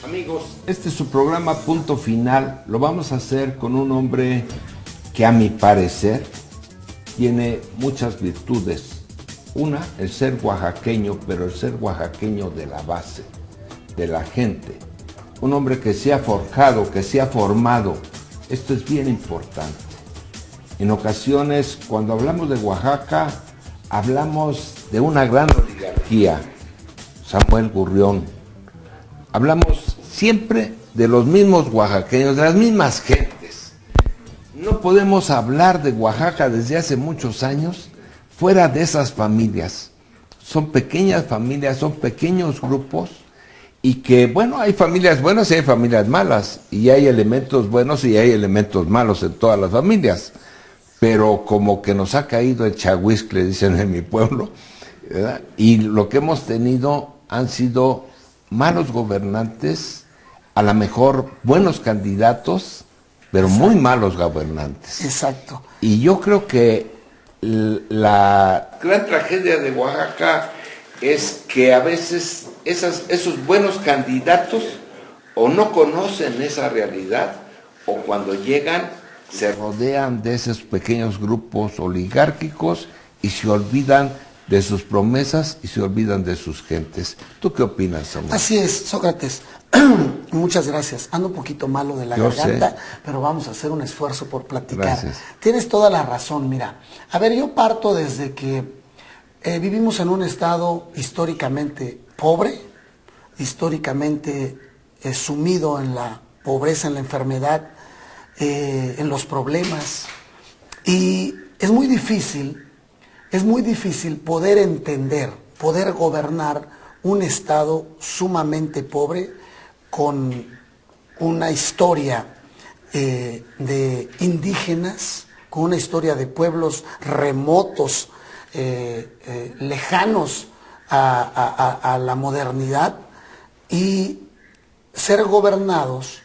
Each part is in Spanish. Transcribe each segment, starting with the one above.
Amigos, este es su programa Punto Final. Lo vamos a hacer con un hombre que, a mi parecer, tiene muchas virtudes. Una, el ser oaxaqueño, pero el ser oaxaqueño de la base, de la gente. Un hombre que se ha forjado, que se ha formado. Esto es bien importante. En ocasiones, cuando hablamos de Oaxaca, hablamos de una gran oligarquía. Samuel Gurrión. Hablamos siempre de los mismos oaxaqueños, de las mismas gentes. No podemos hablar de Oaxaca desde hace muchos años fuera de esas familias. Son pequeñas familias, son pequeños grupos y que, bueno, hay familias buenas y hay familias malas, y hay elementos buenos y hay elementos malos en todas las familias. Pero como que nos ha caído el chahuiscle, dicen en mi pueblo, ¿verdad? Y lo que hemos tenido han sido malos gobernantes, a lo mejor buenos candidatos, pero exacto, muy malos gobernantes. Exacto. Y yo creo que la gran tragedia de Oaxaca es que a veces esos buenos candidatos o no conocen esa realidad, o cuando llegan se rodean de esos pequeños grupos oligárquicos y se olvidan de sus promesas y se olvidan de sus gentes. ¿Tú qué opinas, Samuel? Así es, Sócrates. Muchas gracias. Ando un poquito malo de la garganta, pero vamos a hacer un esfuerzo por platicar. Gracias. Tienes toda la razón, mira. A ver, yo parto desde que vivimos en un estado históricamente pobre, históricamente sumido en la pobreza, en la enfermedad, en los problemas. Y es muy difícil poder entender, poder gobernar un estado sumamente pobre con una historia de indígenas, con una historia de pueblos remotos, lejanos a la modernidad, y ser gobernados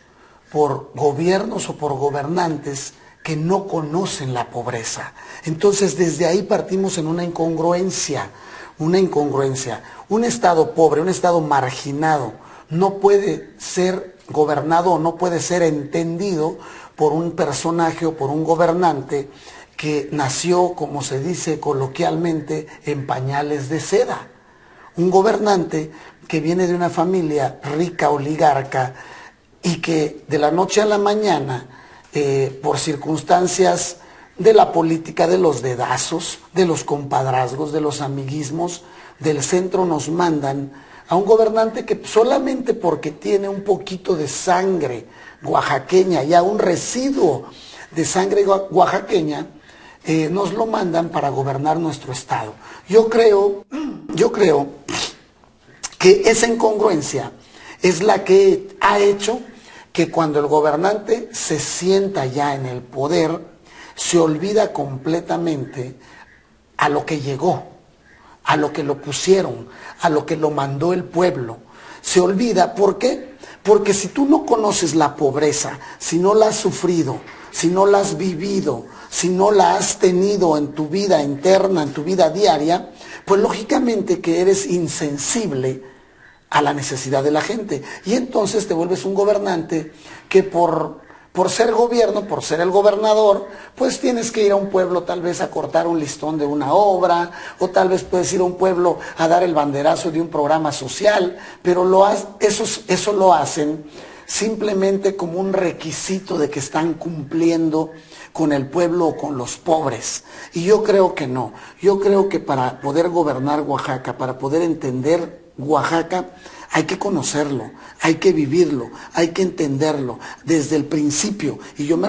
por gobiernos o por gobernantes que no conocen la pobreza. Entonces, desde ahí partimos en una incongruencia. Un estado pobre, un estado marginado, no puede ser gobernado o no puede ser entendido por un personaje o por un gobernante que nació, como se dice coloquialmente, en pañales de seda. Un gobernante que viene de una familia rica, oligarca, y que de la noche a la mañana, por circunstancias de la política, de los dedazos, de los compadrazgos, de los amiguismos, del centro nos mandan a un gobernante que solamente porque tiene un poquito de sangre oaxaqueña, ya un residuo de sangre oaxaqueña, nos lo mandan para gobernar nuestro estado. Yo creo que esa incongruencia es la que ha hecho que cuando el gobernante se sienta ya en el poder, se olvida completamente a lo que llegó, a lo que lo pusieron, a lo que lo mandó el pueblo. Se olvida, ¿por qué? Porque si tú no conoces la pobreza, si no la has sufrido, si no la has vivido, si no la has tenido en tu vida interna, en tu vida diaria, pues lógicamente que eres insensible a la necesidad de la gente. Y entonces te vuelves un gobernante que por ser gobierno, por ser el gobernador, pues tienes que ir a un pueblo tal vez a cortar un listón de una obra, o tal vez puedes ir a un pueblo a dar el banderazo de un programa social, pero eso lo hacen simplemente como un requisito de que están cumpliendo con el pueblo o con los pobres. Y yo creo que no. Yo creo que para poder gobernar Oaxaca, para poder entender Oaxaca, hay que conocerlo, hay que vivirlo, hay que entenderlo desde el principio. Y yo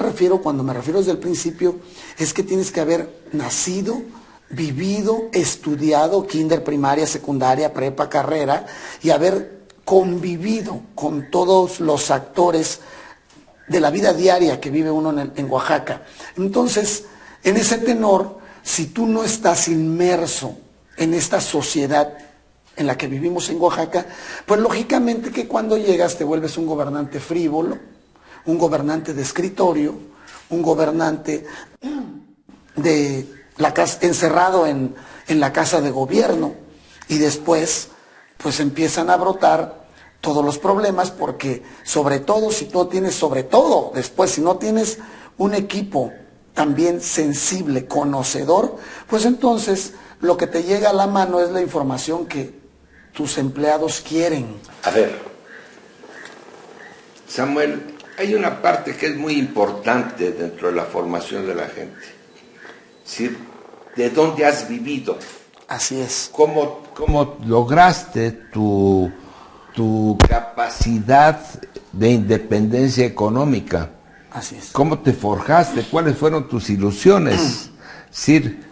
cuando me refiero desde el principio, es que tienes que haber nacido, vivido, estudiado, kinder, primaria, secundaria, prepa, carrera, y haber convivido con todos los actores de la vida diaria que vive uno en Oaxaca. Entonces, en ese tenor, si tú no estás inmerso en esta sociedad en la que vivimos en Oaxaca, pues lógicamente que cuando llegas te vuelves un gobernante frívolo, un gobernante de escritorio, un gobernante de la casa, encerrado en la casa de gobierno, y después pues empiezan a brotar todos los problemas, porque sobre todo si no tienes, después si no tienes un equipo también sensible, conocedor, pues entonces lo que te llega a la mano es la información que tus empleados quieren. A ver, Samuel, hay una parte que es muy importante dentro de la formación de la gente. Es decir, ¿de dónde has vivido? Así es. ¿Cómo lograste tu capacidad de independencia económica? Así es. ¿Cómo te forjaste? ¿Cuáles fueron tus ilusiones? Es decir,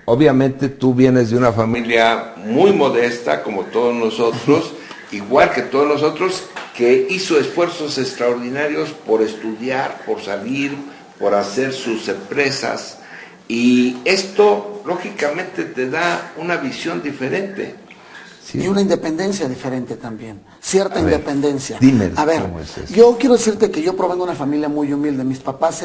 obviamente tú vienes de una familia muy modesta, como todos nosotros, igual que todos nosotros, que hizo esfuerzos extraordinarios por estudiar, por salir, por hacer sus empresas, y esto lógicamente te da una visión diferente. Sí. Y una independencia diferente también, cierta independencia. Dime, a ver, ¿cómo es eso? Yo quiero decirte que yo provengo de una familia muy humilde. Mis papás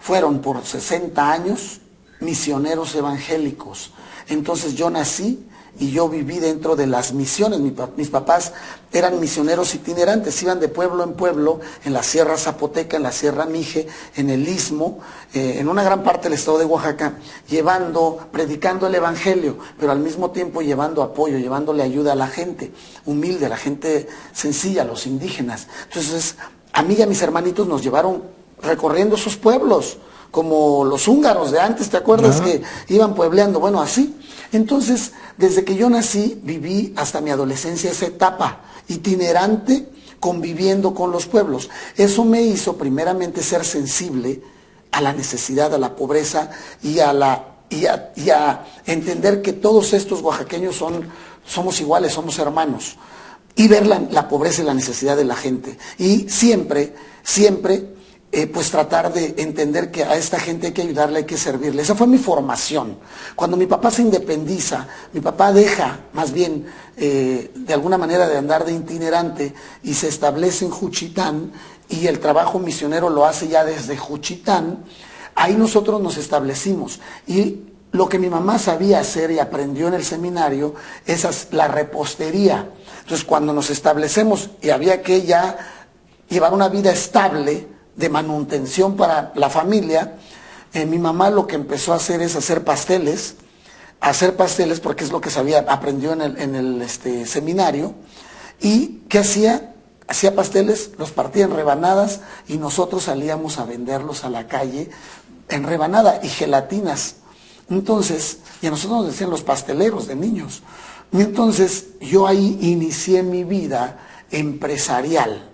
fueron por 60 años misioneros evangélicos. Entonces yo nací y yo viví dentro de las misiones. Mis papás eran misioneros itinerantes, iban de pueblo en pueblo, en la Sierra Zapoteca, en la Sierra Mije, en el Istmo, en una gran parte del estado de Oaxaca, predicando el evangelio, pero al mismo tiempo llevando apoyo, llevándole ayuda a la gente humilde, a la gente sencilla, a los indígenas. Entonces, a mí y a mis hermanitos nos llevaron recorriendo sus pueblos, como los húngaros de antes, ¿te acuerdas? Que iban puebleando? Bueno, así. Entonces, desde que yo nací, viví hasta mi adolescencia esa etapa itinerante, conviviendo con los pueblos. Eso me hizo primeramente ser sensible a la necesidad, a la pobreza y a entender que todos estos oaxaqueños somos iguales, somos hermanos, y ver la pobreza y la necesidad de la gente. Y siempre pues tratar de entender que a esta gente hay que ayudarle, hay que servirle. Esa fue mi formación. Cuando mi papá se independiza, mi papá deja más bien de alguna manera de andar de itinerante y se establece en Juchitán, y el trabajo misionero lo hace ya desde Juchitán. Ahí nosotros nos establecimos, y lo que mi mamá sabía hacer y aprendió en el seminario es la repostería. Entonces cuando nos establecemos y había que ya llevar una vida estable de manutención para la familia, mi mamá lo que empezó a hacer es hacer pasteles porque es lo que aprendió en el seminario. ¿Y qué hacía? Hacía pasteles, los partía en rebanadas y nosotros salíamos a venderlos a la calle en rebanada, y gelatinas. Entonces, y a nosotros nos decían los pasteleros de niños. Y entonces yo ahí inicié mi vida empresarial.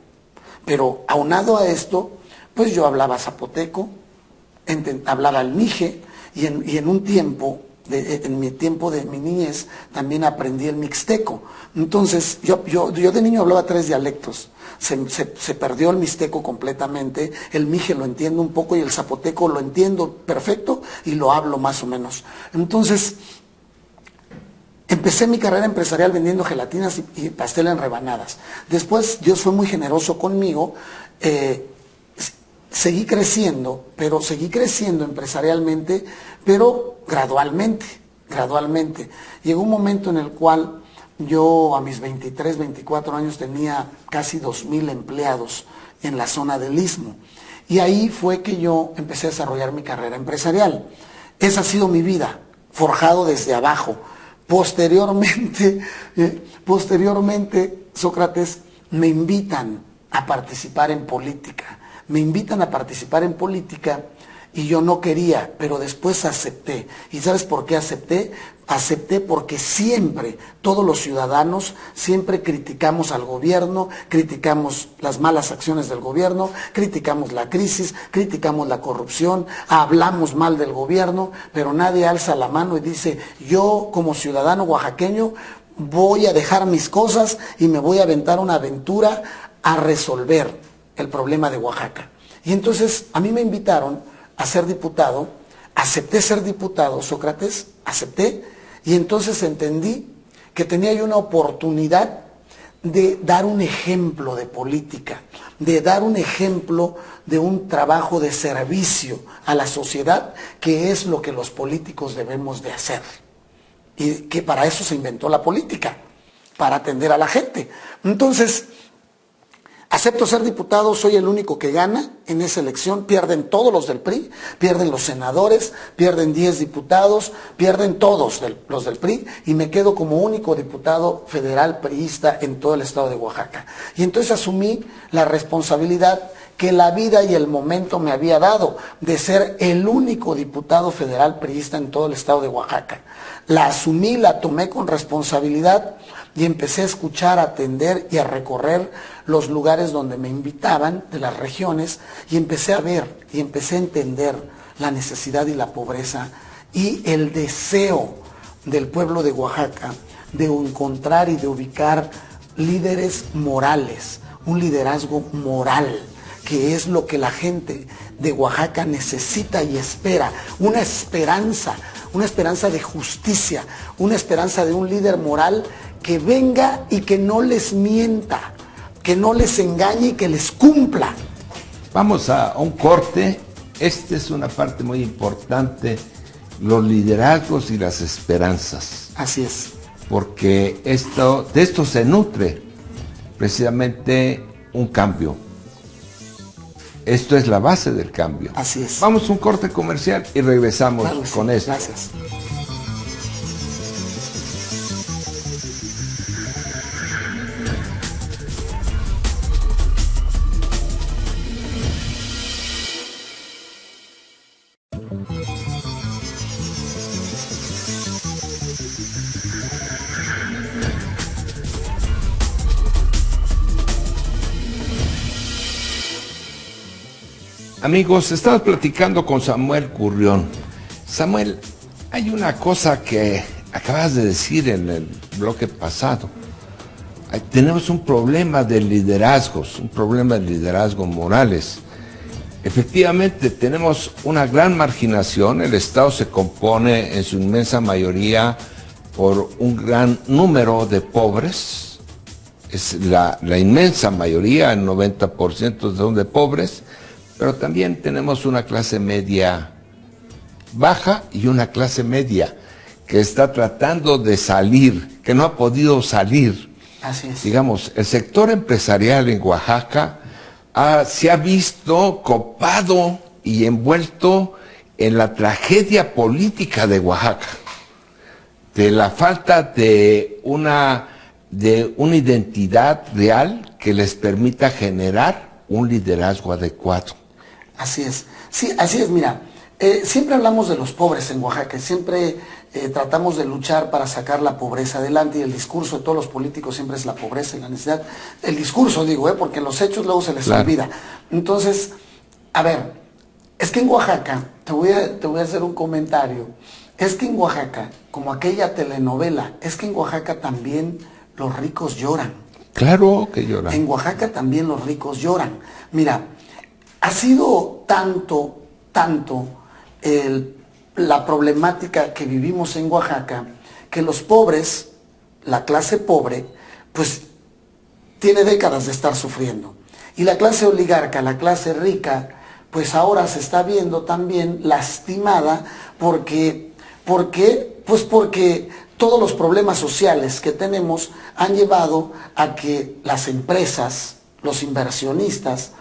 Pero aunado a esto, pues yo hablaba zapoteco, hablaba el mije, y en un tiempo, en mi tiempo de mi niñez, también aprendí el mixteco. Entonces, yo de niño hablaba 3 dialectos. Se perdió el mixteco completamente, el mije lo entiendo un poco y el zapoteco lo entiendo perfecto y lo hablo más o menos. Entonces, empecé mi carrera empresarial vendiendo gelatinas y pastel en rebanadas. Después, Dios fue muy generoso conmigo. Seguí creciendo empresarialmente, pero gradualmente. Llegó un momento en el cual yo a mis 23, 24 años tenía casi 2,000 empleados en la zona del Istmo. Y ahí fue que yo empecé a desarrollar mi carrera empresarial. Esa ha sido mi vida, forjado desde abajo. Posteriormente, Sócrates, me invitan a participar en política. Y yo no quería, pero después acepté. ¿Y sabes por qué acepté? Acepté porque siempre, todos los ciudadanos, siempre criticamos al gobierno, criticamos las malas acciones del gobierno, criticamos la crisis, criticamos la corrupción, hablamos mal del gobierno, pero nadie alza la mano y dice, yo como ciudadano oaxaqueño voy a dejar mis cosas y me voy a aventar una aventura a resolver el problema de Oaxaca. Y entonces a mí me invitaron a ser diputado, acepté ser diputado, Sócrates, acepté, y entonces entendí que tenía yo una oportunidad de dar un ejemplo de política, de dar un ejemplo de un trabajo de servicio a la sociedad, que es lo que los políticos debemos de hacer. Y que para eso se inventó la política, para atender a la gente. Entonces, acepto ser diputado, soy el único que gana en esa elección, pierden todos los del PRI, pierden los senadores, pierden 10 diputados, pierden todos los del PRI, y me quedo como único diputado federal priista en todo el estado de Oaxaca. Y entonces asumí la responsabilidad que la vida y el momento me había dado de ser el único diputado federal priista en todo el estado de Oaxaca. La asumí, la tomé con responsabilidad y empecé a escuchar, a atender y a recorrer los lugares donde me invitaban de las regiones, y empecé a ver y empecé a entender la necesidad y la pobreza y el deseo del pueblo de Oaxaca de encontrar y de ubicar líderes morales, un liderazgo moral, que es lo que la gente de Oaxaca necesita y espera, una esperanza de justicia, una esperanza de un líder moral que venga y que no les mienta, que no les engañe y que les cumpla. Vamos a un corte. Esta es una parte muy importante, los liderazgos y las esperanzas. Así es. Porque de esto se nutre precisamente un cambio. Esto es la base del cambio. Así es. Vamos a un corte comercial y regresamos con esto. Gracias. Amigos, estamos platicando con Samuel Gurrión. Samuel, hay una cosa que acabas de decir en el bloque pasado. Tenemos un problema de liderazgos, un problema de liderazgos morales. Efectivamente, tenemos una gran marginación. El Estado se compone en su inmensa mayoría por un gran número de pobres. Es la inmensa mayoría, el 90% son de pobres. Pero también tenemos una clase media baja y una clase media que está tratando de salir, que no ha podido salir. Así es. Digamos, el sector empresarial en Oaxaca se ha visto copado y envuelto en la tragedia política de Oaxaca, de la falta de una identidad real que les permita generar un liderazgo adecuado. Así es, sí, así es, mira, siempre hablamos de los pobres en Oaxaca, siempre tratamos de luchar para sacar la pobreza adelante, y el discurso de todos los políticos siempre es la pobreza y la necesidad. El discurso, digo, porque en los hechos luego se les olvida. Entonces, a ver, es que en Oaxaca, te voy a hacer un comentario, es que en Oaxaca, como aquella telenovela, es que en Oaxaca también los ricos lloran. Claro que lloran. En Oaxaca también los ricos lloran. Mira, ha sido tanto la problemática que vivimos en Oaxaca, que los pobres, la clase pobre, pues tiene décadas de estar sufriendo. Y la clase oligarca, la clase rica, pues ahora se está viendo también lastimada porque todos los problemas sociales que tenemos han llevado a que las empresas, los inversionistas,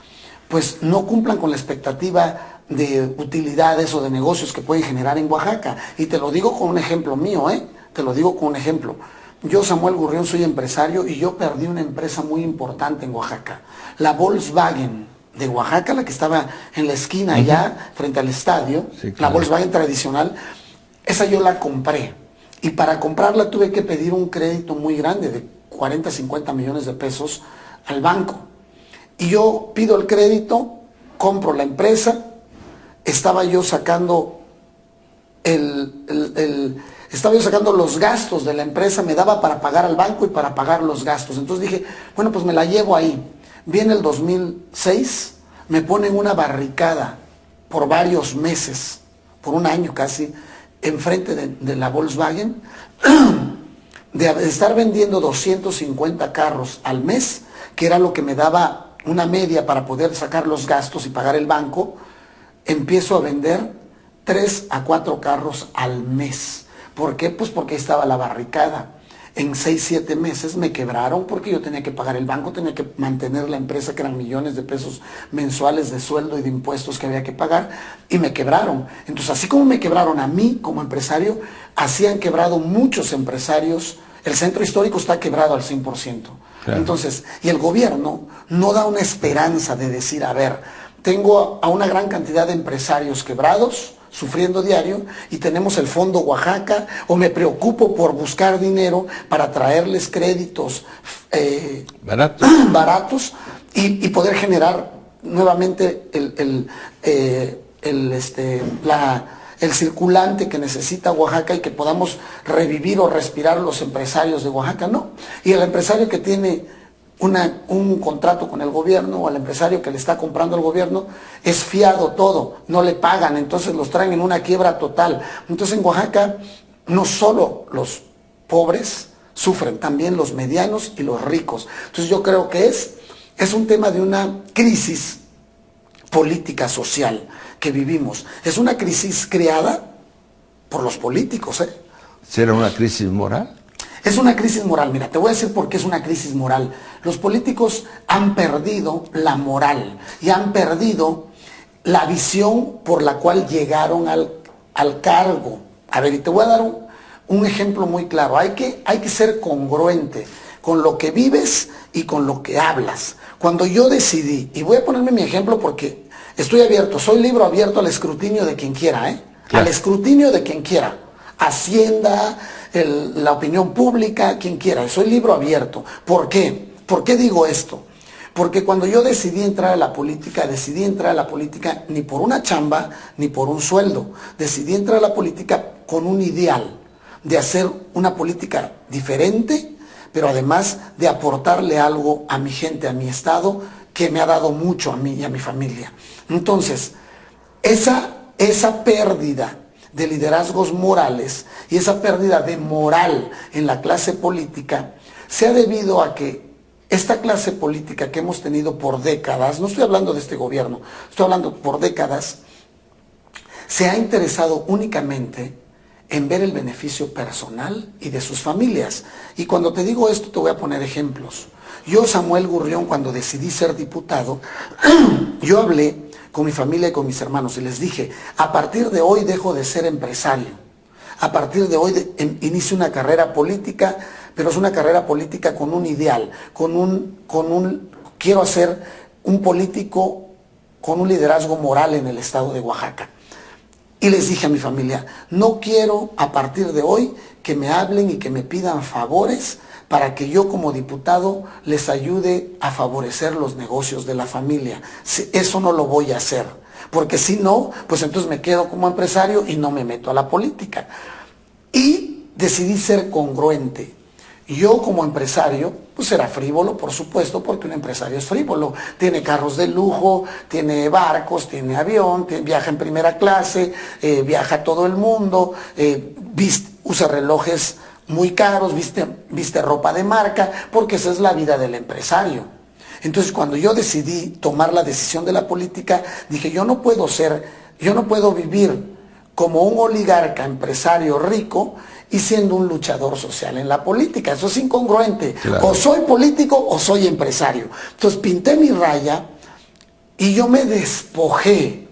pues no cumplan con la expectativa de utilidades o de negocios que pueden generar en Oaxaca. Y te lo digo con un ejemplo mío, te lo digo con un ejemplo. Yo, Samuel Gurrión, soy empresario y yo perdí una empresa muy importante en Oaxaca. La Volkswagen de Oaxaca, la que estaba en la esquina allá, frente al estadio, sí, claro. La Volkswagen tradicional, esa yo la compré. Y para comprarla tuve que pedir un crédito muy grande de 40, 50 millones de pesos al banco. Y yo pido el crédito, compro la empresa, estaba yo sacando los gastos de la empresa, me daba para pagar al banco y para pagar los gastos. Entonces dije, bueno, pues me la llevo ahí. Viene el 2006, me ponen una barricada por varios meses, por un año casi, enfrente de la Volkswagen. de estar vendiendo 250 carros al mes, que era lo que me daba una media para poder sacar los gastos y pagar el banco, empiezo a vender 3 a 4 carros al mes. ¿Por qué? Pues porque estaba la barricada. En 6, 7 meses me quebraron porque yo tenía que pagar el banco, tenía que mantener la empresa, que eran millones de pesos mensuales de sueldo y de impuestos que había que pagar, y me quebraron. Entonces, así como me quebraron a mí como empresario, así han quebrado muchos empresarios. El centro histórico está quebrado al 100%. Claro. Entonces, y el gobierno no da una esperanza de decir, a ver, tengo a una gran cantidad de empresarios quebrados, sufriendo diario, y tenemos el Fondo Oaxaca, o me preocupo por buscar dinero para traerles créditos baratos y poder generar nuevamente el circulante que necesita Oaxaca y que podamos revivir o respirar los empresarios de Oaxaca. No. Y el empresario que tiene un contrato con el gobierno, o al empresario que le está comprando el gobierno, es fiado todo, no le pagan, entonces los traen en una quiebra total. Entonces en Oaxaca no solo los pobres sufren, también los medianos y los ricos. Entonces yo creo que es un tema de una crisis política social que vivimos. Es una crisis creada por los políticos. ¿Será una crisis moral? Es una crisis moral. Mira, te voy a decir por qué es una crisis moral. Los políticos han perdido la moral y han perdido la visión por la cual llegaron al cargo. A ver, y te voy a dar un ejemplo muy claro. Hay que ser congruente con lo que vives y con lo que hablas. Cuando yo decidí, y voy a ponerme mi ejemplo porque estoy abierto, soy libro abierto al escrutinio de quien quiera, Claro. Al escrutinio de quien quiera. Hacienda, la opinión pública, quien quiera. Soy libro abierto. ¿Por qué? ¿Por qué digo esto? Porque cuando yo decidí entrar a la política ni por una chamba, ni por un sueldo. Decidí entrar a la política con un ideal de hacer una política diferente, pero además de aportarle algo a mi gente, a mi estado, que me ha dado mucho a mí y a mi familia. Entonces, esa pérdida de liderazgos morales y esa pérdida de moral en la clase política se ha debido a que esta clase política que hemos tenido por décadas, no estoy hablando de este gobierno, estoy hablando por décadas, se ha interesado únicamente en ver el beneficio personal y de sus familias. Y cuando te digo esto te voy a poner ejemplos. Yo, Samuel Gurrión, cuando decidí ser diputado, yo hablé con mi familia y con mis hermanos y les dije, a partir de hoy dejo de ser empresario, a partir de hoy inicio una carrera política, pero es una carrera política con un ideal, quiero ser un político con un liderazgo moral en el estado de Oaxaca. Y les dije a mi familia, no quiero a partir de hoy que me hablen y que me pidan favores para que yo como diputado les ayude a favorecer los negocios de la familia. Eso no lo voy a hacer, porque si no, pues entonces me quedo como empresario y no me meto a la política. Y decidí ser congruente. Yo como empresario, pues era frívolo, por supuesto, porque un empresario es frívolo. Tiene carros de lujo, tiene barcos, tiene avión, viaja en primera clase, viaja a todo el mundo, usa relojes muy caros, viste ropa de marca, porque esa es la vida del empresario. Entonces, cuando yo decidí tomar la decisión de la política, dije, yo no puedo vivir como un oligarca empresario rico y siendo un luchador social en la política. Eso es incongruente. Claro. O soy político o soy empresario. Entonces pinté mi raya y yo me despojé,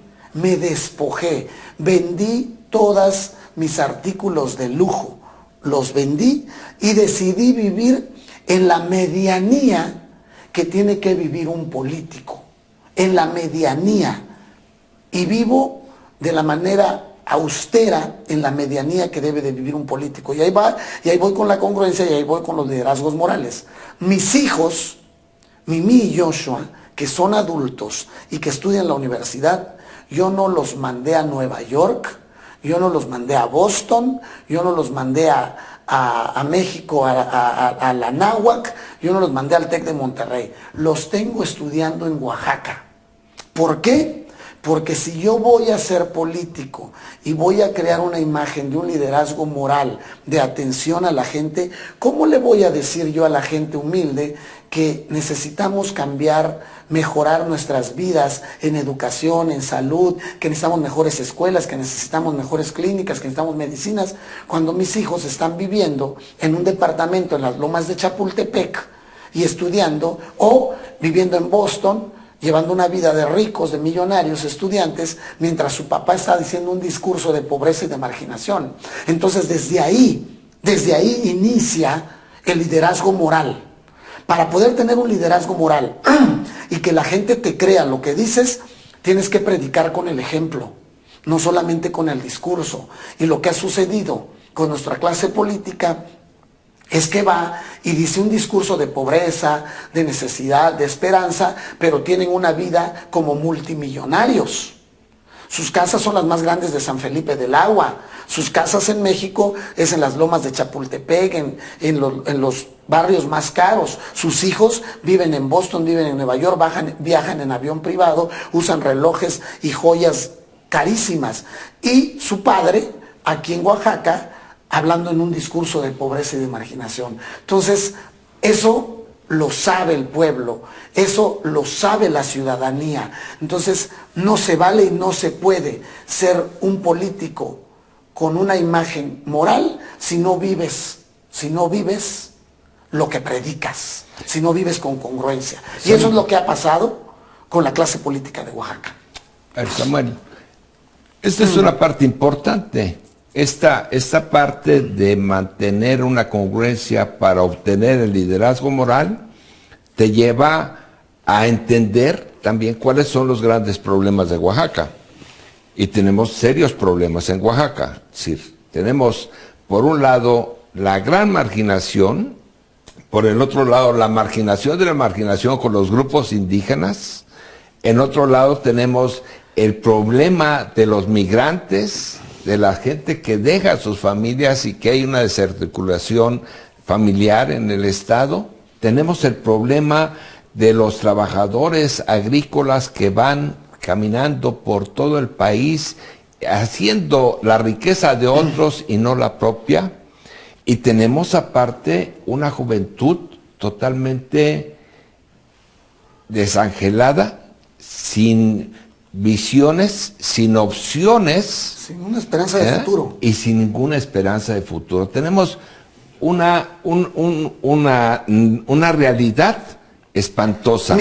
vendí todos mis artículos de lujo, los vendí y decidí vivir en la medianía que tiene que vivir un político, en la medianía, y vivo de la manera austera en la medianía que debe de vivir un político. Y ahí voy con la congruencia y ahí voy con los liderazgos morales. Mis hijos, Mimi y Joshua, que son adultos y que estudian en la universidad, yo no los mandé a Nueva York, yo no los mandé a Boston, yo no los mandé a México, a la Náhuac, yo no los mandé al TEC de Monterrey. Los tengo estudiando en Oaxaca. ¿Por qué? Porque si yo voy a ser político y voy a crear una imagen de un liderazgo moral, de atención a la gente, ¿cómo le voy a decir yo a la gente humilde que necesitamos cambiar, mejorar nuestras vidas en educación, en salud, que necesitamos mejores escuelas, que necesitamos mejores clínicas, que necesitamos medicinas, cuando mis hijos están viviendo en un departamento en las lomas de Chapultepec y estudiando, o viviendo en Boston, llevando una vida de ricos, de millonarios, estudiantes, mientras su papá está diciendo un discurso de pobreza y de marginación? Entonces, desde ahí inicia el liderazgo moral. Para poder tener un liderazgo moral y que la gente te crea lo que dices, tienes que predicar con el ejemplo, no solamente con el discurso. Y lo que ha sucedido con nuestra clase política es que va y dice un discurso de pobreza, de necesidad, de esperanza, pero tienen una vida como multimillonarios. Sus casas son las más grandes de San Felipe del Agua. Sus casas en México es en las lomas de Chapultepec, en los barrios más caros. Sus hijos viven en Boston, viven en Nueva York, viajan en avión privado, usan relojes y joyas carísimas. Y su padre, aquí en Oaxaca, hablando en un discurso de pobreza y de marginación. Entonces, eso lo sabe el pueblo, eso lo sabe la ciudadanía. Entonces, no se vale y no se puede ser un político con una imagen moral si no vives lo que predicas, si no vives con congruencia. Y eso es lo que ha pasado con la clase política de Oaxaca. Samuel, esta es una parte importante. Esta parte de mantener una congruencia para obtener el liderazgo moral te lleva a entender también cuáles son los grandes problemas de Oaxaca. Y tenemos serios problemas en Oaxaca. Es decir, tenemos por un lado la gran marginación, por el otro lado la marginación de la marginación con los grupos indígenas, en otro lado tenemos el problema de los migrantes, de la gente que deja a sus familias y que hay una desarticulación familiar en el Estado. Tenemos el problema de los trabajadores agrícolas que van caminando por todo el país, haciendo la riqueza de otros y no la propia. Y tenemos aparte una juventud totalmente desangelada, sin visiones, sin opciones. Sin una esperanza de futuro. Y sin ninguna esperanza de futuro. Tenemos una realidad espantosa.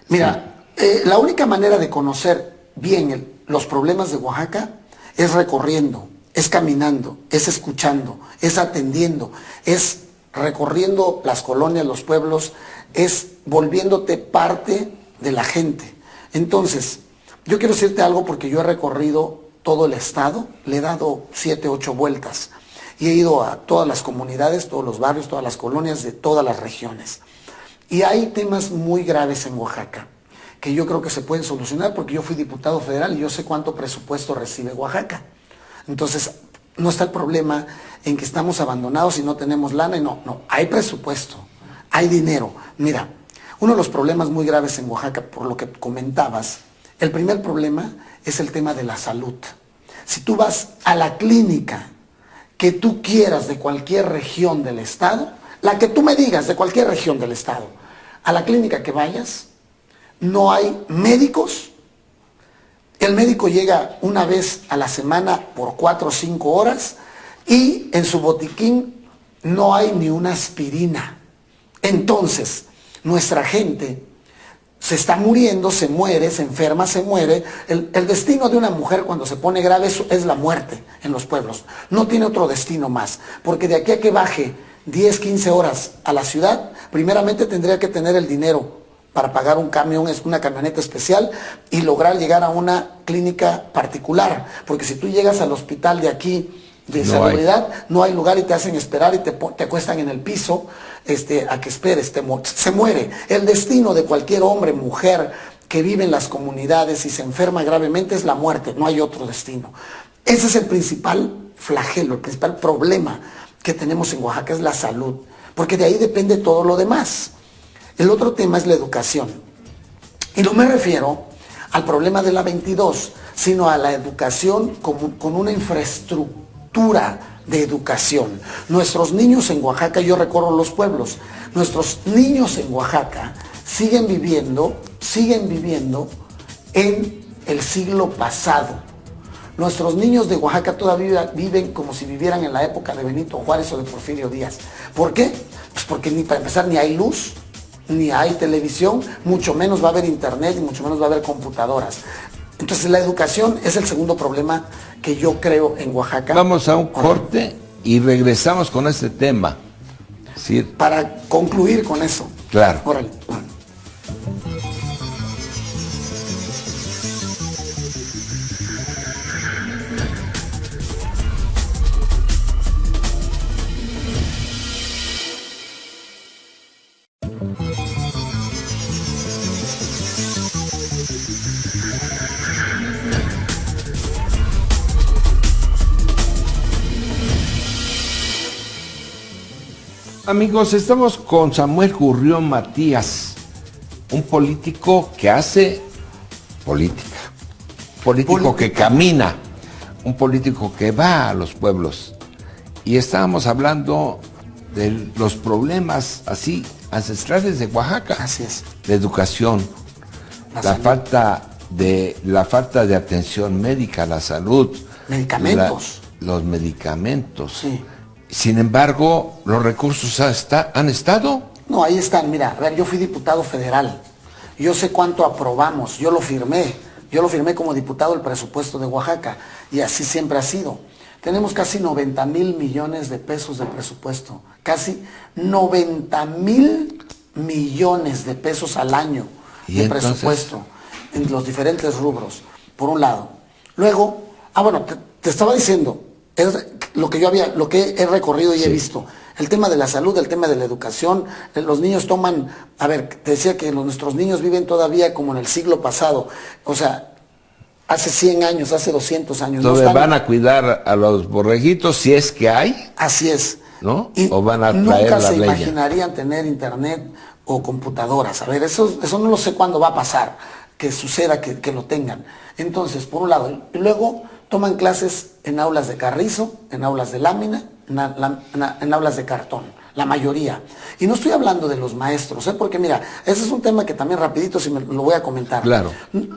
Mira, la única manera de conocer bien los problemas de Oaxaca es recorriendo, es caminando, es escuchando, es atendiendo, es recorriendo las colonias, los pueblos, es volviéndote parte de la gente. Entonces, yo quiero decirte algo porque yo he recorrido todo el estado, le he dado 7, 8 vueltas y he ido a todas las comunidades, todos los barrios, todas las colonias de todas las regiones. Y hay temas muy graves en Oaxaca que yo creo que se pueden solucionar porque yo fui diputado federal y yo sé cuánto presupuesto recibe Oaxaca. Entonces, no está el problema en que estamos abandonados y no tenemos lana, y no, hay presupuesto, hay dinero. Mira, uno de los problemas muy graves en Oaxaca, por lo que comentabas, el primer problema es el tema de la salud. Si tú vas a la clínica que tú quieras de cualquier región del estado, la que tú me digas de cualquier región del estado, a la clínica que vayas, no hay médicos. El médico llega una vez a la semana por 4 o 5 horas y en su botiquín no hay ni una aspirina. Entonces, nuestra gente se está muriendo, se muere, se enferma, se muere. El destino de una mujer cuando se pone grave es la muerte en los pueblos. No tiene otro destino más, porque de aquí a que baje 10, 15 horas a la ciudad, primeramente tendría que tener el dinero para pagar un camión, una camioneta especial y lograr llegar a una clínica particular. Porque si tú llegas al hospital de aquí, de salubridad, no hay lugar y te hacen esperar y te acuestan en el piso a que esperes, se muere. El destino de cualquier hombre, mujer que vive en las comunidades y se enferma gravemente es la muerte, no hay otro destino. Ese es el principal flagelo, el principal problema que tenemos en Oaxaca, es la salud, porque de ahí depende todo lo demás. El otro tema es la educación. Y no me refiero al problema de la 22, sino a la educación con una infraestructura de educación. Nuestros niños en Oaxaca, yo recorro los pueblos, nuestros niños en Oaxaca siguen viviendo en el siglo pasado. Nuestros niños de Oaxaca todavía viven como si vivieran en la época de Benito Juárez o de Porfirio Díaz. ¿Por qué? Pues porque ni para empezar ni hay luz, ni hay televisión, mucho menos va a haber internet y mucho menos va a haber computadoras. Entonces la educación es el segundo problema que yo creo en Oaxaca. Vamos a un corte y regresamos con este tema. Sí. Para concluir con eso. Claro. Órale. Amigos, estamos con Samuel Gurrión Matías, un político que hace política, político que camina, un político que va a los pueblos. Y estábamos hablando de los problemas así ancestrales de Oaxaca. Así es. La educación, la falta de atención médica, la salud, medicamentos, los medicamentos. Sí. Sin embargo, los recursos han estado. No, ahí están. Mira, a ver, yo fui diputado federal. Yo sé cuánto aprobamos. Yo lo firmé como diputado el presupuesto de Oaxaca. Y así siempre ha sido. Tenemos casi 90,000 millones de pesos de presupuesto. Casi 90,000 millones de pesos al año de presupuesto en los diferentes rubros, por un lado. Luego, te estaba diciendo, es lo que he recorrido y he visto. El tema de la salud, el tema de la educación, los niños toman, te decía que nuestros niños viven todavía como en el siglo pasado, o sea, hace 100 años, hace 200 años. Entonces van a cuidar a los borreguitos si es que hay. Así es. ¿No? Y o van a traer nunca la se leña. imaginarían tener internet o computadoras. A ver, eso no lo sé cuándo va a pasar, que suceda, que lo tengan. Entonces, por un lado, y luego toman clases en aulas de carrizo, en aulas de lámina, en aulas de cartón, la mayoría. Y no estoy hablando de los maestros, porque mira, ese es un tema que también rapidito si me lo voy a comentar. Claro.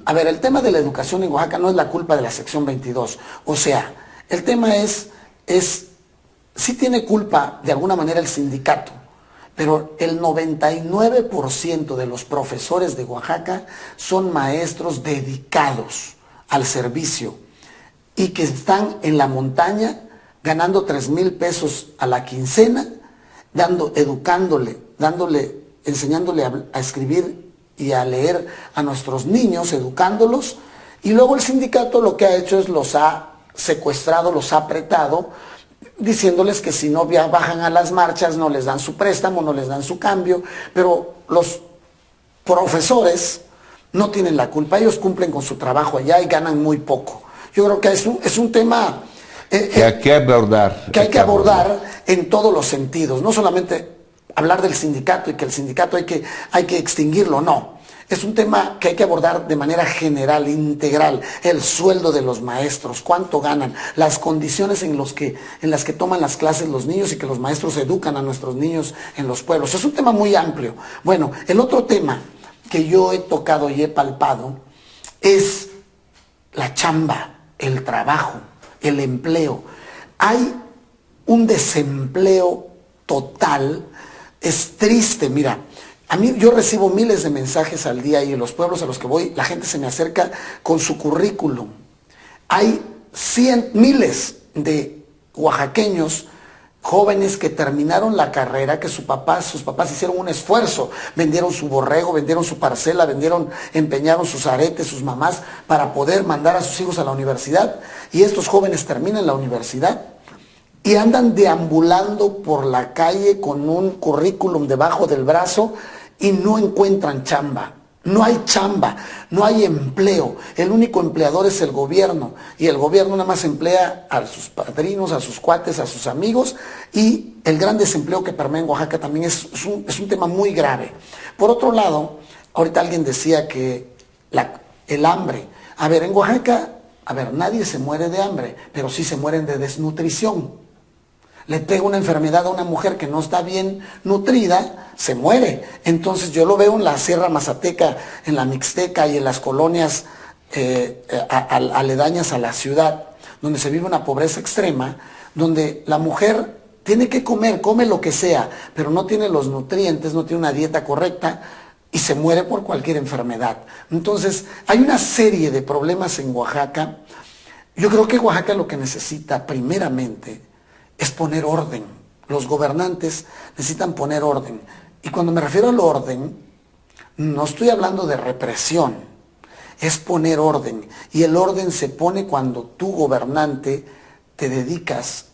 A ver, el tema de la educación en Oaxaca no es la culpa de la sección 22. O sea, el tema sí tiene culpa de alguna manera el sindicato, pero el 99% de los profesores de Oaxaca son maestros dedicados al servicio y que están en la montaña ganando 3,000 pesos a la quincena, enseñándole a escribir y a leer a nuestros niños, educándolos, y luego el sindicato lo que ha hecho es los ha secuestrado, los ha apretado, diciéndoles que si no bajan a las marchas no les dan su préstamo, no les dan su cambio, pero los profesores no tienen la culpa, ellos cumplen con su trabajo allá y ganan muy poco. Yo creo que es un tema que hay que abordar en todos los sentidos, no solamente hablar del sindicato y que el sindicato hay que extinguirlo, no. Es un tema que hay que abordar de manera general, integral, el sueldo de los maestros, cuánto ganan, las condiciones en las que toman las clases los niños y que los maestros educan a nuestros niños en los pueblos. Es un tema muy amplio. Bueno, el otro tema que yo he tocado y he palpado es la chamba, el trabajo, el empleo. Hay un desempleo total, es triste, mira. A mí yo recibo miles de mensajes al día y en los pueblos a los que voy, la gente se me acerca con su currículum. Hay miles de oaxaqueños, jóvenes que terminaron la carrera, que sus papás hicieron un esfuerzo, vendieron su borrego, vendieron su parcela, empeñaron sus aretes, sus mamás, para poder mandar a sus hijos a la universidad. Y estos jóvenes terminan la universidad y andan deambulando por la calle con un currículum debajo del brazo y no encuentran chamba. No hay chamba, no hay empleo. El único empleador es el gobierno. Y el gobierno nada más emplea a sus padrinos, a sus cuates, a sus amigos. Y el gran desempleo que permea en Oaxaca también es un tema muy grave. Por otro lado, ahorita alguien decía que el hambre. A ver, en Oaxaca, nadie se muere de hambre, pero sí se mueren de desnutrición. Le pega una enfermedad a una mujer que no está bien nutrida, se muere. Entonces yo lo veo en la Sierra Mazateca, en la Mixteca y en las colonias aledañas a la ciudad, donde se vive una pobreza extrema, donde la mujer tiene que comer, come lo que sea, pero no tiene los nutrientes, no tiene una dieta correcta y se muere por cualquier enfermedad. Entonces, hay una serie de problemas en Oaxaca. Yo creo que Oaxaca lo que necesita primeramente es poner orden. Los gobernantes necesitan poner orden. Y cuando me refiero al orden, no estoy hablando de represión, es poner orden. Y el orden se pone cuando tú, gobernante, te dedicas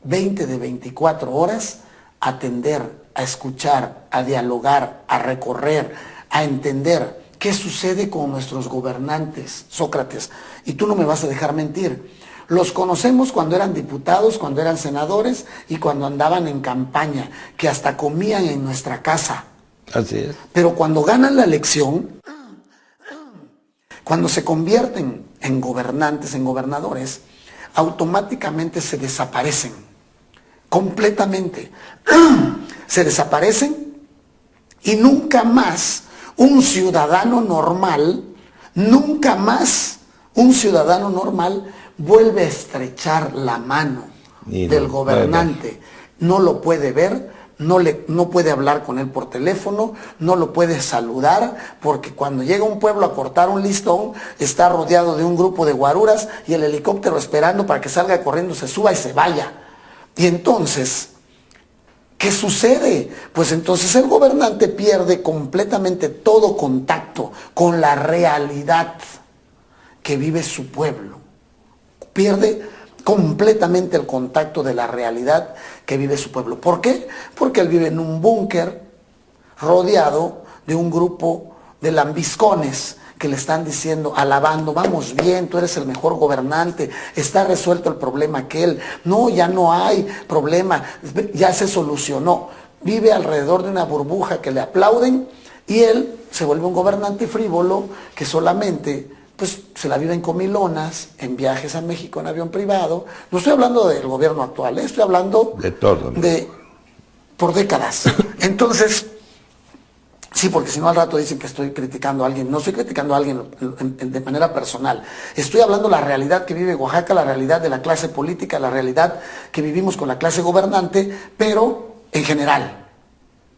20 de 24 horas a atender, a escuchar, a dialogar, a recorrer, a entender qué sucede con nuestros gobernantes. Sócrates, y tú no me vas a dejar mentir, los conocemos cuando eran diputados, cuando eran senadores y cuando andaban en campaña, que hasta comían en nuestra casa. Así es. Pero cuando ganan la elección, cuando se convierten en gobernantes, en gobernadores, automáticamente se desaparecen, completamente. Se desaparecen y nunca más un ciudadano normal, vuelve a estrechar la mano del gobernante. No lo puede ver, no puede hablar con él por teléfono, no lo puede saludar, porque cuando llega un pueblo a cortar un listón, está rodeado de un grupo de guaruras y el helicóptero esperando para que salga corriendo, se suba y se vaya. Y entonces, ¿qué sucede? Pues entonces el gobernante pierde completamente todo contacto con la realidad que vive su pueblo. Pierde completamente el contacto de la realidad que vive su pueblo. ¿Por qué? Porque él vive en un búnker rodeado de un grupo de lambiscones que le están diciendo, alabando, vamos bien, tú eres el mejor gobernante, está resuelto el problema aquel, no, ya no hay problema, ya se solucionó. Vive alrededor de una burbuja que le aplauden y él se vuelve un gobernante frívolo que solamente pues se la vive en comilonas, en viajes a México en avión privado. No estoy hablando del gobierno actual, estoy hablando de todo, ¿no? Por décadas. Entonces, sí, porque si no al rato dicen que estoy criticando a alguien. No estoy criticando a alguien de manera personal. Estoy hablando de la realidad que vive Oaxaca, la realidad de la clase política, la realidad que vivimos con la clase gobernante, pero en general,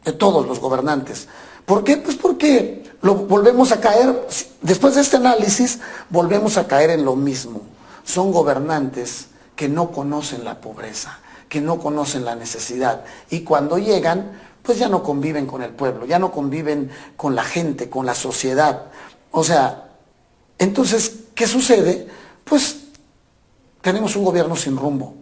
de todos los gobernantes. ¿Por qué? Pues porque volvemos a caer, después de este análisis, volvemos a caer en lo mismo. Son gobernantes que no conocen la pobreza, que no conocen la necesidad. Y cuando llegan, pues ya no conviven con el pueblo, ya no conviven con la gente, con la sociedad. O sea, entonces, ¿qué sucede? Pues tenemos un gobierno sin rumbo.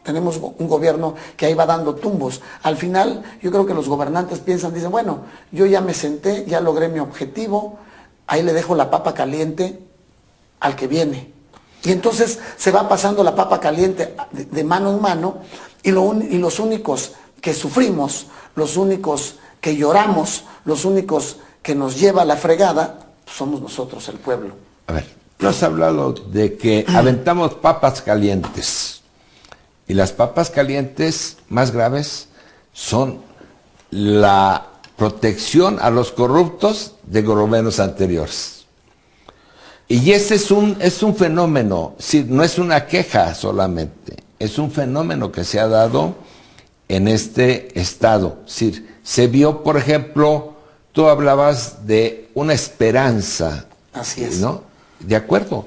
Tenemos un gobierno que ahí va dando tumbos. Al final, yo creo que los gobernantes piensan, dicen, bueno, yo ya me senté, ya logré mi objetivo, ahí le dejo la papa caliente al que viene. Y entonces se va pasando la papa caliente de mano en mano y los únicos que sufrimos, los únicos que lloramos, los únicos que nos lleva a la fregada, somos nosotros, el pueblo. A ver, tú has hablado de que aventamos papas calientes. Y las papas calientes más graves son la protección a los corruptos de gobiernos anteriores. Y ese es un fenómeno, sí, no es una queja solamente, es un fenómeno que se ha dado en este estado. Sí, se vio, por ejemplo, tú hablabas de una esperanza. Así es. ¿No? De acuerdo,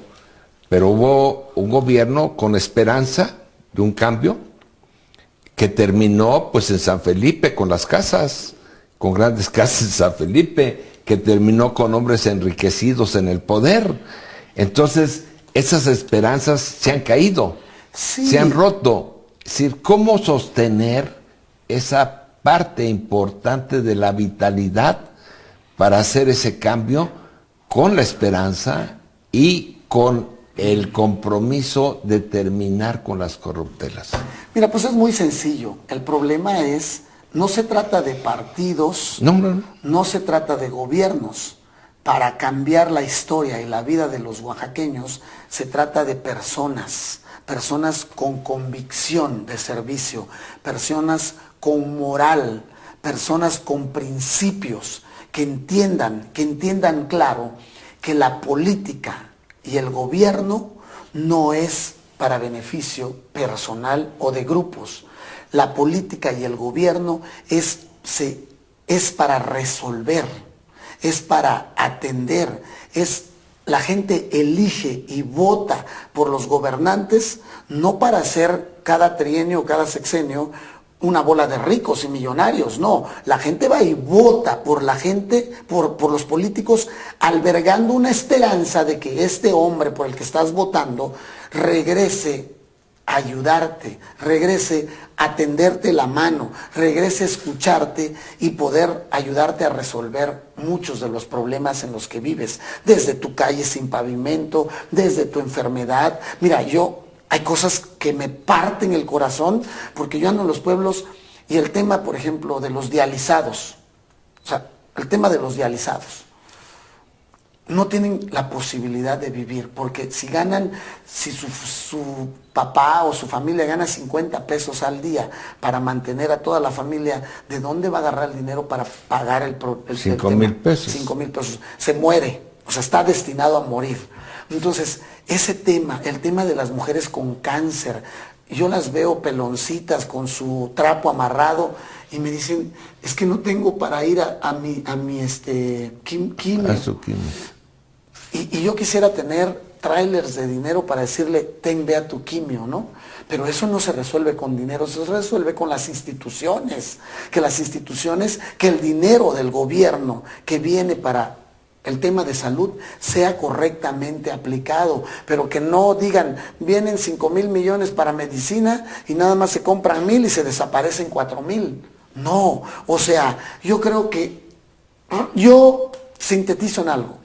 pero hubo un gobierno con esperanza de un cambio que terminó pues en San Felipe con las casas, con grandes casas en San Felipe, que terminó con hombres enriquecidos en el poder. Entonces esas esperanzas se han caído, sí, se han roto. Es decir, ¿cómo sostener esa parte importante de la vitalidad para hacer ese cambio con la esperanza y con el compromiso de terminar con las corruptelas? Mira, pues es muy sencillo. El problema es, no se trata de partidos, no. No se trata de gobiernos. para cambiar la historia y la vida de los oaxaqueños, se trata de personas con convicción de servicio, personas con moral, personas con principios, que entiendan claro que la política y el gobierno no es para beneficio personal o de grupos. La política y el gobierno es para resolver, es para atender, la gente elige y vota por los gobernantes no para hacer cada trienio o cada sexenio una bola de ricos y millonarios, no, la gente va y vota por la gente, por los políticos, albergando una esperanza de que este hombre por el que estás votando regrese a ayudarte, regrese a tenderte la mano, regrese a escucharte y poder ayudarte a resolver muchos de los problemas en los que vives, desde tu calle sin pavimento, desde tu enfermedad. Mira, hay cosas que me parten el corazón porque yo ando en los pueblos y el tema, por ejemplo, de los dializados, no tienen la posibilidad de vivir, porque si su papá o su familia gana 50 pesos al día para mantener a toda la familia, ¿de dónde va a agarrar el dinero para pagar el 5,000 pesos? 5,000 pesos. Se muere, está destinado a morir. Entonces, ese tema, el tema de las mujeres con cáncer, yo las veo peloncitas con su trapo amarrado y me dicen, es que no tengo para ir a mi quimio. A su quimio. Y yo quisiera tener trailers de dinero para decirle, ve a tu quimio, ¿no? Pero eso no se resuelve con dinero, se resuelve con las instituciones. Que el dinero del gobierno que viene para el tema de salud sea correctamente aplicado, pero que no digan, vienen 5,000 millones para medicina y nada más se compran 1,000 y se desaparecen 4,000. No, yo creo que, yo sintetizo en algo.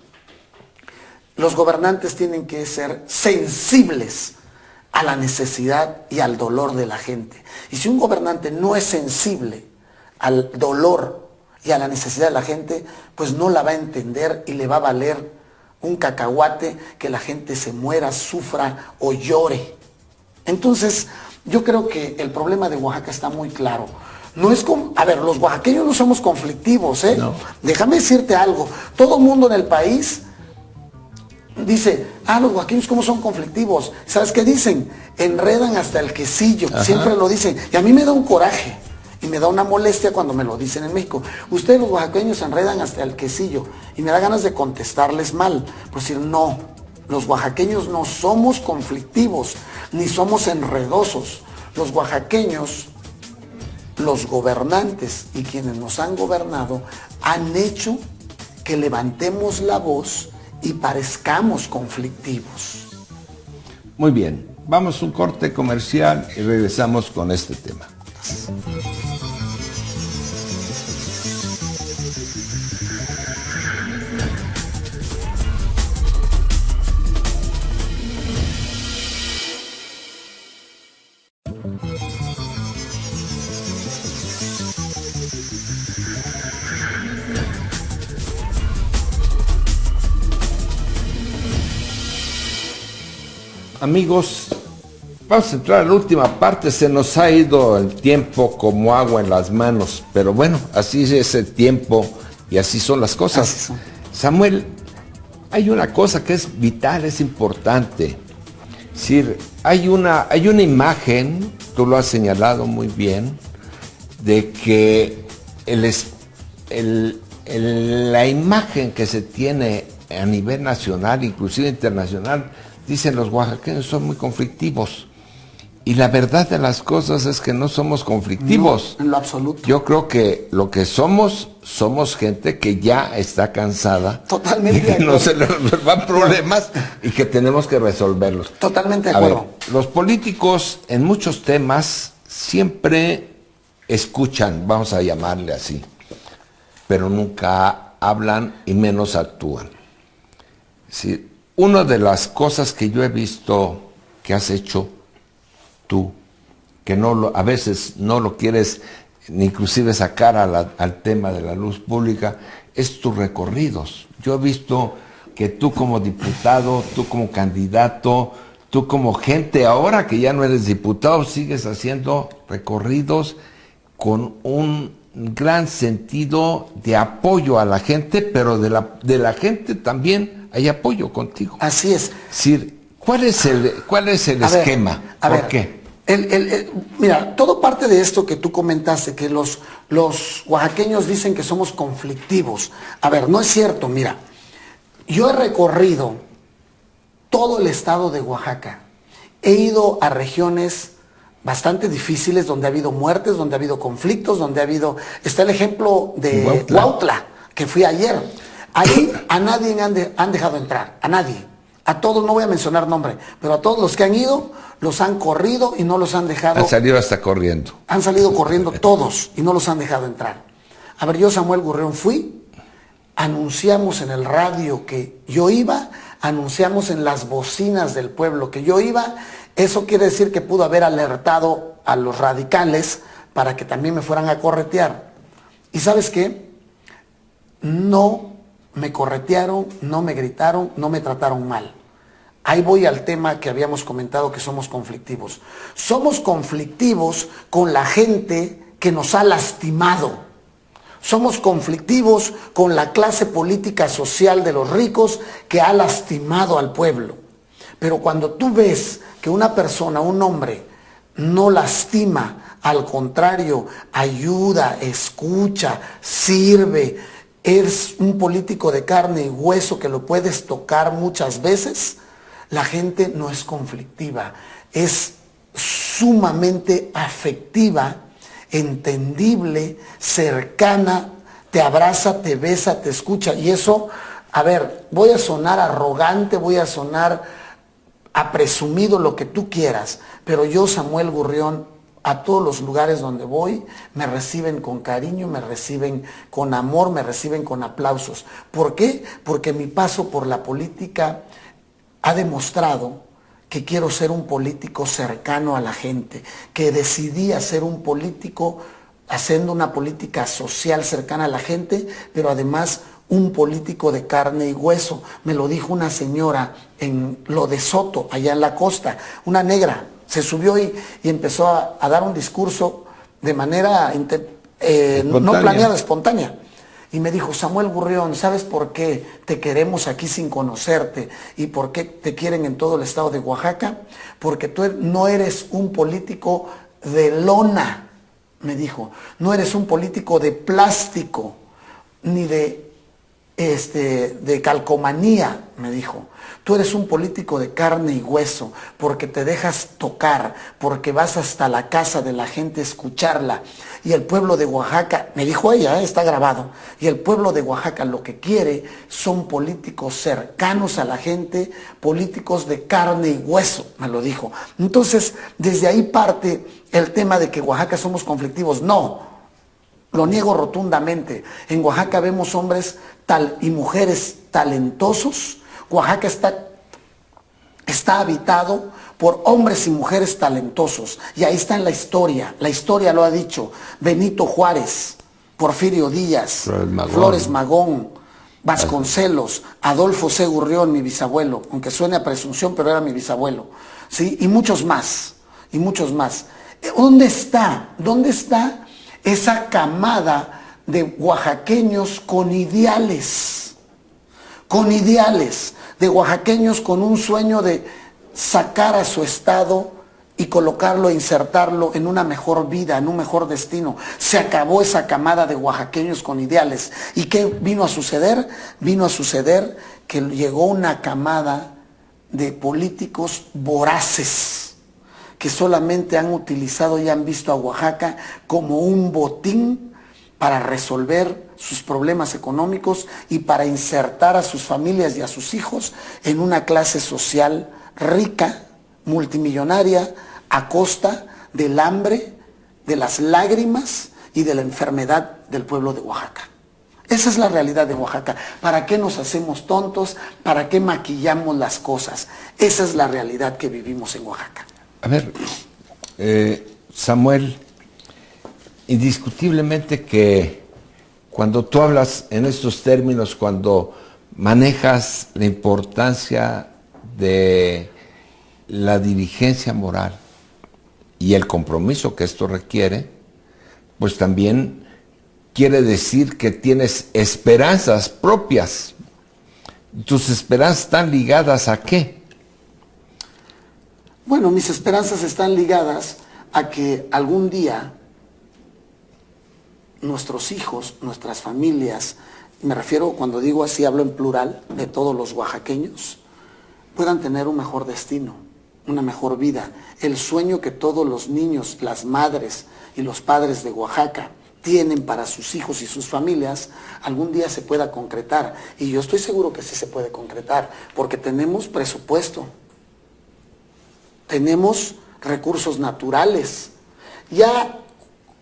Los gobernantes tienen que ser sensibles a la necesidad y al dolor de la gente. Y si un gobernante no es sensible al dolor y a la necesidad de la gente, pues no la va a entender y le va a valer un cacahuate que la gente se muera, sufra o llore. Entonces, yo creo que el problema de Oaxaca está muy claro. Los oaxaqueños no somos conflictivos, ¿eh? No. Déjame decirte algo. Todo mundo en el país dice, los oaxaqueños cómo son conflictivos. ¿Sabes qué dicen? Enredan hasta el quesillo. Ajá. Siempre lo dicen. Y a mí me da un coraje y me da una molestia cuando me lo dicen en México. Ustedes los oaxaqueños enredan hasta el quesillo. Y me da ganas de contestarles mal. Por decir, no, los oaxaqueños no somos conflictivos, ni somos enredosos. Los oaxaqueños, los gobernantes y quienes nos han gobernado, han hecho que levantemos la voz y parezcamos conflictivos. Muy bien, vamos a un corte comercial y regresamos con este tema. Amigos, vamos a entrar a la última parte. Se nos ha ido el tiempo como agua en las manos, pero bueno, así es el tiempo y así son las cosas. Samuel, hay una cosa que es vital, es importante. Es decir, hay una imagen, tú lo has señalado muy bien, de que la imagen que se tiene a nivel nacional, inclusive internacional, dicen los oaxaqueños son muy conflictivos. Y la verdad de las cosas es que no somos conflictivos. No, en lo absoluto. Yo creo que lo que somos gente que ya está cansada. Totalmente. Y que no se le resuelvan problemas y que tenemos que resolverlos. Totalmente de acuerdo. Los políticos en muchos temas siempre escuchan, vamos a llamarle así, pero nunca hablan y menos actúan. Sí. Una de las cosas que yo he visto que has hecho tú, que a veces no lo quieres inclusive sacar al tema de la luz pública, es tus recorridos. Yo he visto que tú como diputado, tú como candidato, tú como gente, ahora que ya no eres diputado, sigues haciendo recorridos con un gran sentido de apoyo a la gente, pero de la gente también hay apoyo contigo. Así es. Es decir, ¿cuál es el esquema? ¿Por qué? Mira, todo parte de esto que tú comentaste, que los oaxaqueños dicen que somos conflictivos. A ver, no es cierto, mira. Yo he recorrido todo el estado de Oaxaca. He ido a regiones bastante difíciles, donde ha habido muertes, donde ha habido conflictos, donde ha habido... Está el ejemplo de Huautla, que fui ayer. Ahí a nadie han dejado entrar, a nadie. A todos, no voy a mencionar nombre, pero a todos los que han ido, los han corrido y no los han dejado... Han salido hasta corriendo. Han salido corriendo todos y no los han dejado entrar. A ver, yo, Samuel Gurrión, fui, anunciamos en el radio que yo iba, anunciamos en las bocinas del pueblo que yo iba. Eso quiere decir que pudo haber alertado a los radicales para que también me fueran a corretear. ¿Y sabes qué? No me corretearon, no me gritaron, no me trataron mal. Ahí voy al tema que habíamos comentado, que somos conflictivos. Somos conflictivos con la gente que nos ha lastimado. Somos conflictivos con la clase política social de los ricos que ha lastimado al pueblo. Pero cuando tú ves que una persona, un hombre, no lastima, al contrario, ayuda, escucha, sirve, es un político de carne y hueso que lo puedes tocar muchas veces, la gente no es conflictiva, es sumamente afectiva, entendible, cercana, te abraza, te besa, te escucha. Y eso, a ver, voy a sonar arrogante, voy a sonar a presumido, lo que tú quieras, pero yo, Samuel Gurrión, a todos los lugares donde voy, me reciben con cariño, me reciben con amor, me reciben con aplausos. ¿Por qué? Porque mi paso por la política ha demostrado que quiero ser un político cercano a la gente, que decidí hacer un político haciendo una política social cercana a la gente, pero además un político de carne y hueso. Me lo dijo una señora en Lo de Soto, allá en la costa, una negra, se subió y empezó a dar un discurso de manera no planeada, espontánea. Y me dijo: Samuel Gurrión, ¿sabes por qué te queremos aquí sin conocerte? ¿Y por qué te quieren en todo el estado de Oaxaca? Porque tú no eres un político de lona, me dijo. No eres un político de plástico, ni de calcomanía, me dijo. Tú eres un político de carne y hueso, porque te dejas tocar, porque vas hasta la casa de la gente a escucharla. Y el pueblo de Oaxaca, me dijo ella, está grabado, y el pueblo de Oaxaca lo que quiere son políticos cercanos a la gente, políticos de carne y hueso, me lo dijo. Entonces, desde ahí parte el tema de que Oaxaca somos conflictivos. No, lo niego rotundamente. En Oaxaca vemos hombres y mujeres talentosos. Oaxaca está habitado por hombres y mujeres talentosos. Y ahí está en la historia lo ha dicho Benito Juárez, Porfirio Díaz, Flores Magón, Vasconcelos, Adolfo C. Gurrión, mi bisabuelo, aunque suene a presunción, pero era mi bisabuelo, ¿sí? Y muchos más, y muchos más. ¿Dónde está esa camada de oaxaqueños con ideales, de oaxaqueños con un sueño de sacar a su estado y colocarlo, insertarlo en una mejor vida, en un mejor destino? Se acabó esa camada de oaxaqueños con ideales. ¿Y qué vino a suceder? Vino a suceder que llegó una camada de políticos voraces, que solamente han utilizado y han visto a Oaxaca como un botín para resolver sus problemas económicos y para insertar a sus familias y a sus hijos en una clase social rica, multimillonaria, a costa del hambre, de las lágrimas y de la enfermedad del pueblo de Oaxaca. Esa es la realidad de Oaxaca. ¿Para qué nos hacemos tontos? ¿Para qué maquillamos las cosas? Esa es la realidad que vivimos en Oaxaca. A ver, Samuel, indiscutiblemente que cuando tú hablas en estos términos, cuando manejas la importancia de la diligencia moral y el compromiso que esto requiere, pues también quiere decir que tienes esperanzas propias. ¿Tus esperanzas están ligadas a qué? Bueno, mis esperanzas están ligadas a que algún día nuestros hijos, nuestras familias, me refiero, cuando digo así, hablo en plural, de todos los oaxaqueños, puedan tener un mejor destino, una mejor vida. El sueño que todos los niños, las madres y los padres de Oaxaca tienen para sus hijos y sus familias, algún día se pueda concretar. Y yo estoy seguro que sí se puede concretar, porque tenemos presupuesto, tenemos recursos naturales. Ya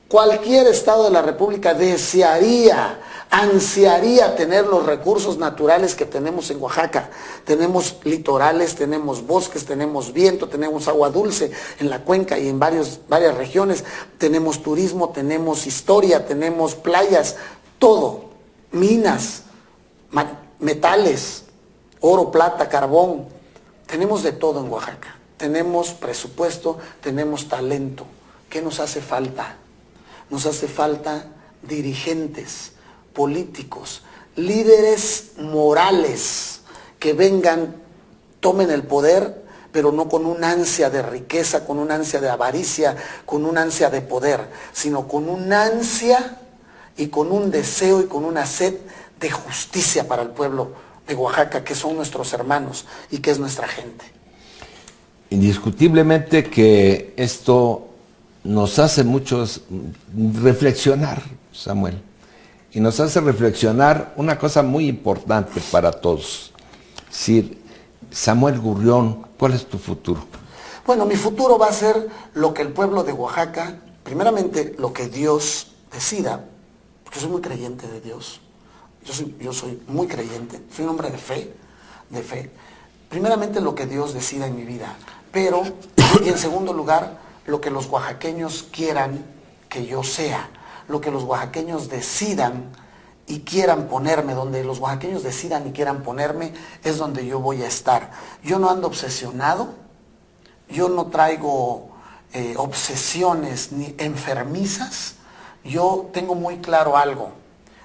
cualquier estado de la República desearía, ansiaría tener los recursos naturales que tenemos en Oaxaca. Tenemos litorales, tenemos bosques, tenemos viento, tenemos agua dulce en la cuenca y en varias regiones. Tenemos turismo, tenemos historia, tenemos playas, todo. Minas, metales, oro, plata, carbón. Tenemos de todo en Oaxaca. Tenemos presupuesto, tenemos talento. ¿Qué nos hace falta? Nos hace falta dirigentes políticos, líderes morales que vengan, tomen el poder, pero no con una ansia de riqueza, con una ansia de avaricia, con una ansia de poder, sino con una ansia y con un deseo y con una sed de justicia para el pueblo de Oaxaca, que son nuestros hermanos y que es nuestra gente. Indiscutiblemente que esto nos hace muchos reflexionar, Samuel, y nos hace reflexionar una cosa muy importante para todos. Es decir, Samuel Gurrión, ¿cuál es tu futuro? Bueno, mi futuro va a ser lo que el pueblo de Oaxaca, primeramente lo que Dios decida, porque soy muy creyente de Dios, yo soy muy creyente, soy un hombre de fe, primeramente lo que Dios decida en mi vida, pero, y en segundo lugar, lo que los oaxaqueños quieran que yo sea, lo que los oaxaqueños decidan y quieran ponerme, donde los oaxaqueños decidan y quieran ponerme, es donde yo voy a estar. Yo no ando obsesionado, yo no traigo obsesiones ni enfermizas, yo tengo muy claro algo.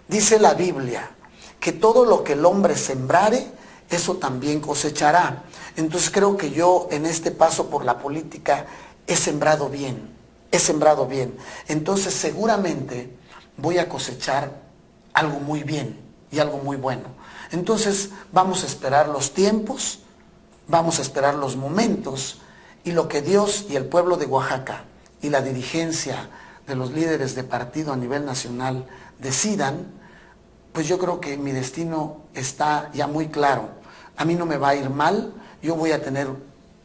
Dice la Biblia que todo lo que el hombre sembrare, eso también cosechará. Entonces creo que yo en este paso por la política he sembrado bien. Entonces seguramente voy a cosechar algo muy bien y algo muy bueno. Entonces vamos a esperar los tiempos, vamos a esperar los momentos, y lo que Dios y el pueblo de Oaxaca y la dirigencia de los líderes de partido a nivel nacional decidan, pues yo creo que mi destino está ya muy claro. A mí no me va a ir mal, yo voy a tener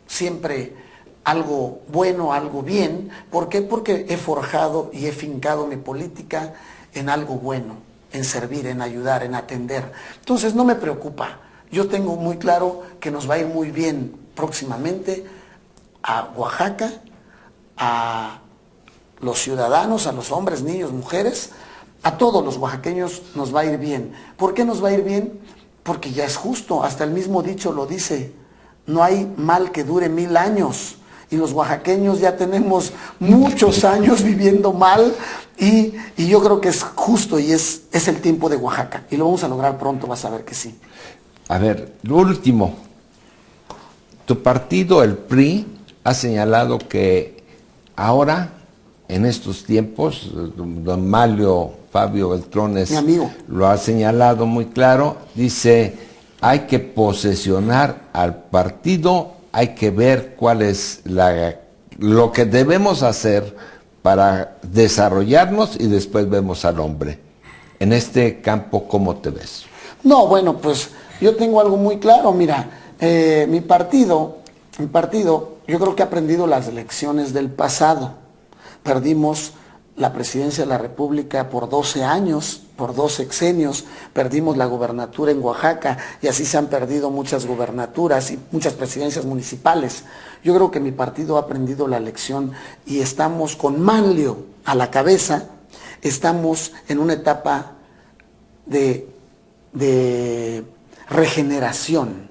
siempre algo bueno, algo bien. ¿Por qué? Porque he forjado y he fincado mi política en algo bueno, en servir, en ayudar, en atender. Entonces no me preocupa. Yo tengo muy claro que nos va a ir muy bien próximamente a Oaxaca, a los ciudadanos, a los hombres, niños, mujeres, a todos los oaxaqueños nos va a ir bien. ¿Por qué nos va a ir bien? Porque ya es justo, hasta el mismo dicho lo dice, no hay mal que dure 1000 años. Y los oaxaqueños ya tenemos muchos años viviendo mal, y yo creo que es justo y es el tiempo de Oaxaca. Y lo vamos a lograr pronto, vas a ver que sí. A ver, lo último. Tu partido, el PRI, ha señalado que ahora, en estos tiempos, don Manlio Fabio Beltrones mi amigo lo ha señalado muy claro, dice, hay que posesionar al partido, hay que ver cuál es lo que debemos hacer para desarrollarnos y después vemos al hombre. En este campo, ¿cómo te ves? No, bueno, pues yo tengo algo muy claro. Mira, mi partido, yo creo que ha aprendido las lecciones del pasado. Perdimos la presidencia de la República por 12 años, por 2 sexenios, perdimos la gubernatura en Oaxaca, y así se han perdido muchas gubernaturas y muchas presidencias municipales. Yo creo que mi partido ha aprendido la lección y estamos con Manlio a la cabeza estamos en una etapa de regeneración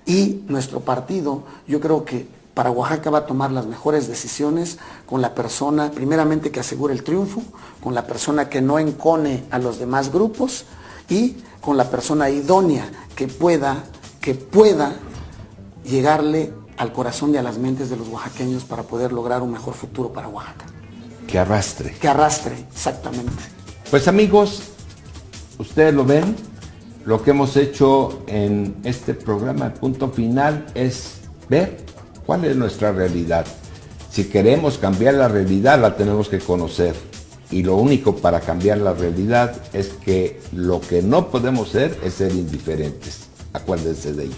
y nuestro partido, yo creo que para Oaxaca va a tomar las mejores decisiones con la persona, primeramente, que asegure el triunfo, con la persona que no encone a los demás grupos y con la persona idónea que pueda llegarle al corazón y a las mentes de los oaxaqueños para poder lograr un mejor futuro para Oaxaca. Que arrastre. Que arrastre, exactamente. Pues amigos, ustedes lo ven, lo que hemos hecho en este programa de Punto Final es ver cuál es nuestra realidad. Si queremos cambiar la realidad, la tenemos que conocer. Y lo único para cambiar la realidad es que lo que no podemos ser es ser indiferentes. Acuérdense de ello.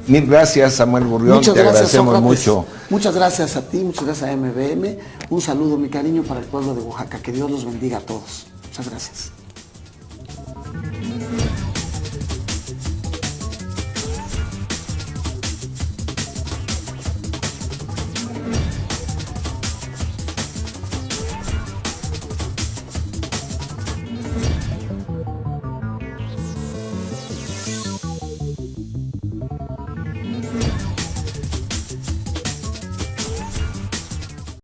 Mil gracias, Samuel Gurrión, te agradecemos Sócrates. mucho. Muchas gracias a ti, muchas gracias a MBM. Un saludo, mi cariño, para el pueblo de Oaxaca. Que Dios los bendiga a todos. Muchas gracias.